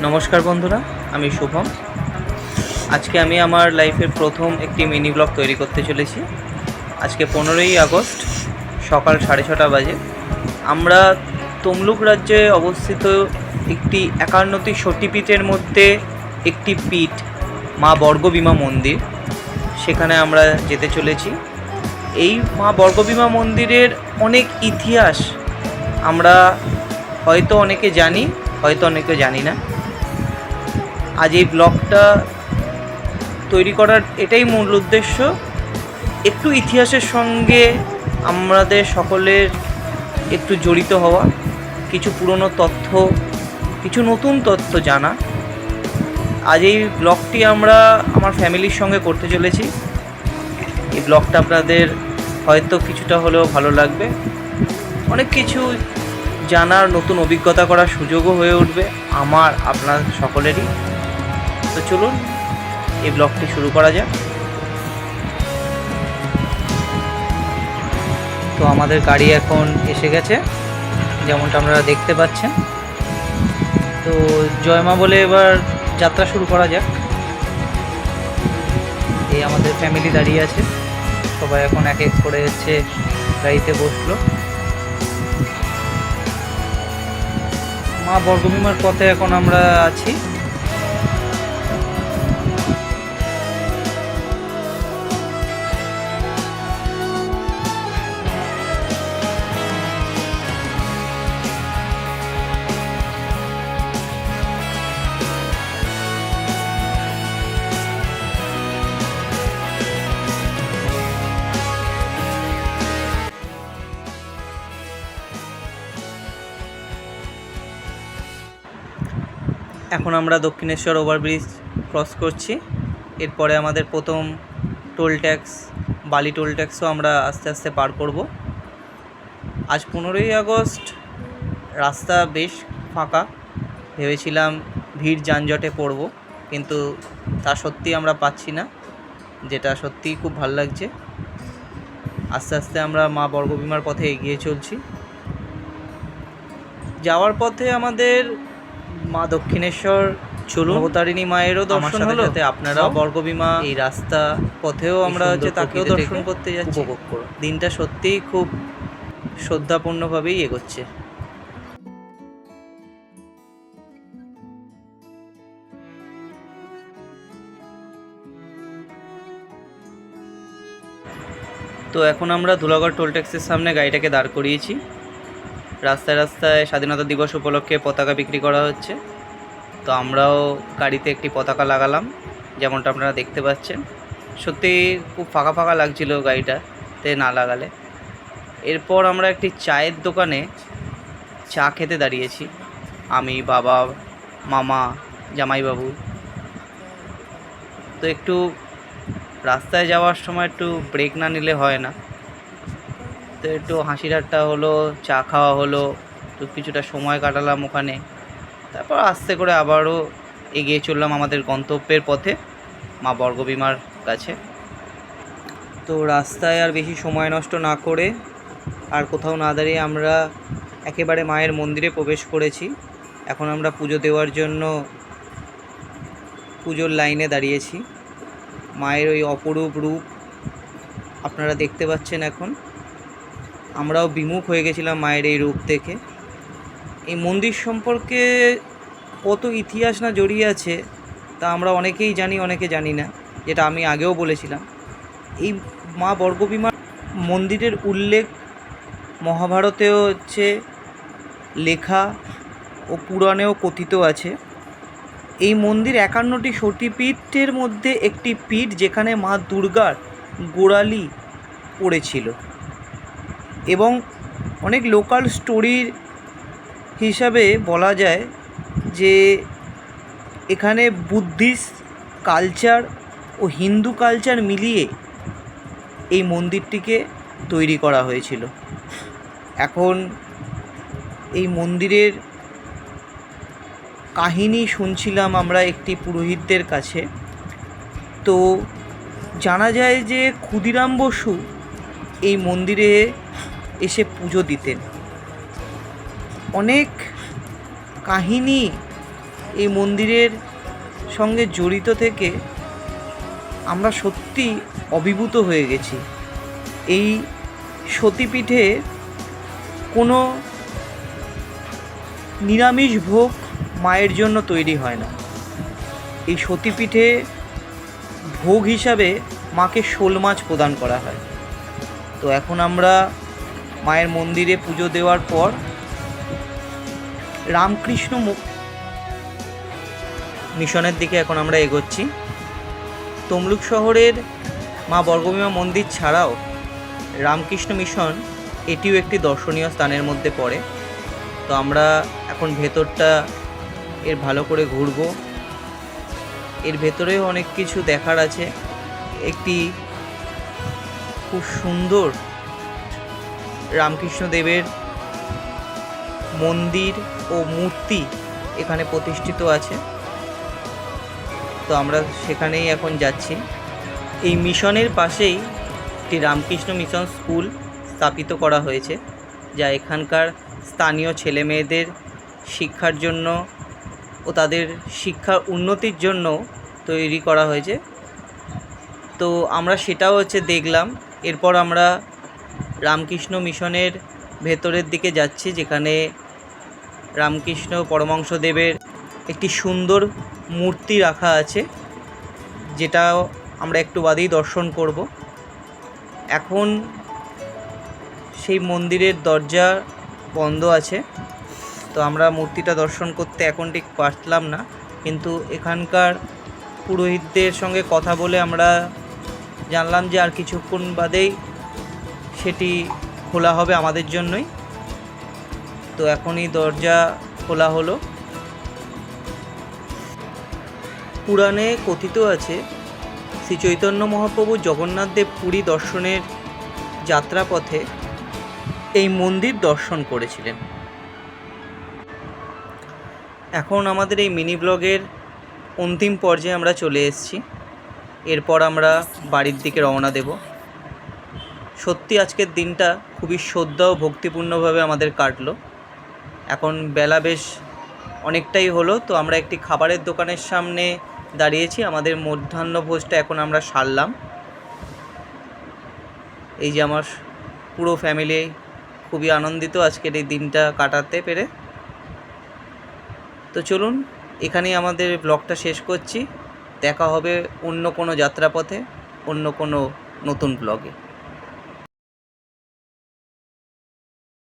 নমস্কার বন্ধুরা, আমি শুভম। আজকে আমি আমার লাইফের প্রথম একটি মিনি ব্লগ তৈরি করতে চলেছি। আজকে 15ই আগস্ট সকাল 6:30 বাজে। আমরা তমলুক রাজ্যে অবস্থিত একটি 51টি সতীপীঠের মধ্যে একটি পীঠ মা বর্গভীমা মন্দির, সেখানে আমরা যেতে চলেছি। এই মা বর্গভীমা মন্দিরের অনেক ইতিহাস আমরা হয়তো অনেকে জানি, হয়তো অনেকে জানি না। আজ এই ব্লগটা তৈরি করার এটাই মূল উদ্দেশ্য, একটু ইতিহাসের সঙ্গে আমাদের সকলের একটু জড়িত হওয়া, কিছু পুরনো তথ্য, কিছু নতুন তথ্য জানা। আজ এই ব্লগটি আমরা আমার ফ্যামিলির সঙ্গে করতে চলেছি। এই ব্লগটা আপনাদের হয়তো কিছুটা হলেও ভালো লাগবে, অনেক কিছু জানার, নতুন অভিজ্ঞতা করার সুযোগও হয়ে উঠবে আমার আপনার সকলেরই। তো চলুন এই ব্লগটি শুরু করা যাক। তো আমাদের গাড়ি এখন এসে গেছে, যেমনটা আপনারা দেখতে পাচ্ছেন। তো জয় মা বলে এবার যাত্রা শুরু করা যাক। এই আমাদের ফ্যামিলি দাঁড়িয়ে আছে, সবাই এখন এক এক করে হচ্ছে গাড়িতে বসলো। মা বর্গভীমার পথে এখন আমরা আছি। এখন আমরা দক্ষিণেশ্বর ওভারব্রিজ ক্রস করছি। এরপরে আমাদের প্রথম টোল ট্যাক্স, বালি টোল ট্যাক্সও আমরা আস্তে আস্তে পার করব। আজ 15ই আগস্ট, রাস্তা বেশ ফাঁকা। ভেবেছিলাম ভিড় যানজটে পড়ব, কিন্তু তা সত্যি আমরা পাচ্ছি না, যেটা সত্যিই খুব ভালো লাগছে। আস্তে আস্তে আমরা মা বর্গভীমার পথে এগিয়ে চলছি। যাওয়ার পথে আমাদের মা দক্ষিণেশ্বর অবতারিণী মায়েরও দর্শন হলো, যাতে আপনারা বর্গভীমা এই রাস্তা পথেও আমরা হচ্ছে তাকেও দর্শন করতে যাচ্ছি। উপভোগ করুন। দিনটা সত্যিই খুব শ্রদ্ধাপূর্ণভাবেই এগোচ্ছে। তো এখন আমরা ধুলাগড় টোল ট্যাক্সের সামনে গাড়িটাকে দাঁড় করিয়েছি। রাস্তায় রাস্তায় স্বাধীনতা দিবস উপলক্ষে পতাকা বিক্রি করা হচ্ছে। তো আমরাও গাড়িতে একটি পতাকা লাগালাম, যেমনটা আপনারা দেখতে পাচ্ছেন। সত্যি খুব ফাঁকা ফাঁকা লাগছিল গাড়িটাতে না লাগালে। এরপর আমরা একটি চায়ের দোকানে চা খেতে দাঁড়িয়েছি, আমি, বাবা, মামা, জামাইবাবু। তো একটু রাস্তায় যাওয়ার সময় একটু ব্রেক না নিলে হয় না। তো একটু হাসি ঠাট্টা হলো, চা খাওয়া হলো, তো কিছুটা সময় কাটালাম ওখানে। তারপর আস্তে করে আবারও এগিয়ে চললাম আমাদের গন্তব্যের পথে, মা বর্গভীমার কাছে। তো রাস্তায় আর বেশি সময় নষ্ট না করে, আর কোথাও না দাঁড়িয়ে আমরা একেবারে মায়ের মন্দিরে প্রবেশ করেছি। এখন আমরা পুজো দেওয়ার জন্য পুজোর লাইনে দাঁড়িয়েছি। মায়ের ওই অপরূপ রূপ আপনারা দেখতে পাচ্ছেন। এখন আমরাও বিমুখ হয়ে গেছিলাম মায়ের এই রূপ দেখে। এই মন্দির সম্পর্কে কত ইতিহাস না জড়িয়ে আছে তা আমরা অনেকেই জানি, অনেকে জানি না, যেটা আমি আগেও বলেছিলাম। এই মা বর্গভীমা মন্দিরের উল্লেখ মহাভারতেও হচ্ছে লেখা ও পুরাণেও কথিত আছে। এই মন্দির 51টি সতীপীঠের মধ্যে একটি পীঠ, যেখানে মা দুর্গার গোড়ালি পড়েছিল। এবং অনেক লোকাল স্টোরির হিসাবে বলা যায় যে এখানে বুদ্ধিস্ট কালচার ও হিন্দু কালচার মিলিয়ে এই মন্দিরটিকে তৈরি করা হয়েছিল। এখন এই মন্দিরের কাহিনী শুনছিলাম আমরা একটি পুরোহিতদের কাছে। তো জানা যায় যে ক্ষুদিরাম বসু এই মন্দিরে এসে পুজো দিতেন। অনেক কাহিনী এই মন্দিরের সঙ্গে জড়িত থেকে আমরা সত্যি অভিভূত হয়ে গেছি। এই সতীপীঠে কোনো নিরামিষ ভোগ মায়ের জন্য তৈরি হয় না। এই সতীপীঠে ভোগ হিসাবে মাকে শোল মাছ প্রদান করা হয়। তো এখন আমরা মায়ের মন্দিরে পুজো দেওয়ার পর রামকৃষ্ণ মিশনের দিকে এখন আমরা এগোচ্ছি। তমলুক শহরের মা বর্গভীমা মন্দির ছাড়াও রামকৃষ্ণ মিশন এটিও একটি দর্শনীয় স্থানের মধ্যে পড়ে। তো আমরা এখন ভেতরটা এর ভালো করে ঘুরবো। এর ভেতরেও অনেক কিছু দেখার আছে। একটি খুব সুন্দর রামকৃষ্ণদেবের মন্দির ও মূর্তি এখানে প্রতিষ্ঠিত আছে। তো আমরা সেখানেই এখন যাচ্ছি। এই মিশনের পাশেই একটি রামকৃষ্ণ মিশন স্কুল স্থাপিত করা হয়েছে, যা এখানকার স্থানীয় ছেলে মেয়েদের শিক্ষার জন্য ও তাদের শিক্ষার উন্নতির জন্য তৈরি করা হয়েছে। তো আমরা সেটাও দেখলাম। এরপর আমরা রামকৃষ্ণ মিশনের ভেতরের দিকে যাচ্ছি, যেখানে রামকৃষ্ণ পরমহংসদেবের একটি সুন্দর মূর্তি রাখা আছে, যেটাও আমরা একটু বাদেই দর্শন করব। এখন সেই মন্দিরের দরজা বন্ধ আছে, তো আমরা মূর্তিটা দর্শন করতে এখন ঠিক পারলাম না, কিন্তু এখানকার পুরোহিতদের সঙ্গে কথা বলে আমরা জানলাম যে আর কিছুক্ষণ বাদেই সেটি খোলা হবে আমাদের জন্যই। তো এখনই দরজা খোলা হলো। পুরাণে কথিত আছে, শ্রী চৈতন্য মহাপ্রভু জগন্নাথদেব পুরী দর্শনের যাত্রাপথে এই মন্দির দর্শন করেছিলেন। এখন আমাদের এই মিনি ব্লগের অন্তিম পর্যায়ে আমরা চলে এসেছি। এরপর আমরা বাড়ির দিকে রওনা দেব। সত্যি আজকের দিনটা খুবই শ্রদ্ধা ও ভক্তিপূর্ণভাবে আমাদের কাটলো। এখন বেলা বেশ অনেকটাই হলো, তো আমরা একটি খাবারের দোকানের সামনে দাঁড়িয়েছি। আমাদের মধ্যাহ্নভোজটা এখন আমরা সারলাম। এই যে আমার পুরো ফ্যামিলি খুবই আনন্দিত আজকের এই দিনটা কাটাতে পেরে। তো চলুন, এখানেই আমাদের ব্লগটা শেষ করছি। দেখা হবে অন্য কোনো যাত্রাপথে, অন্য কোনো নতুন ব্লগে।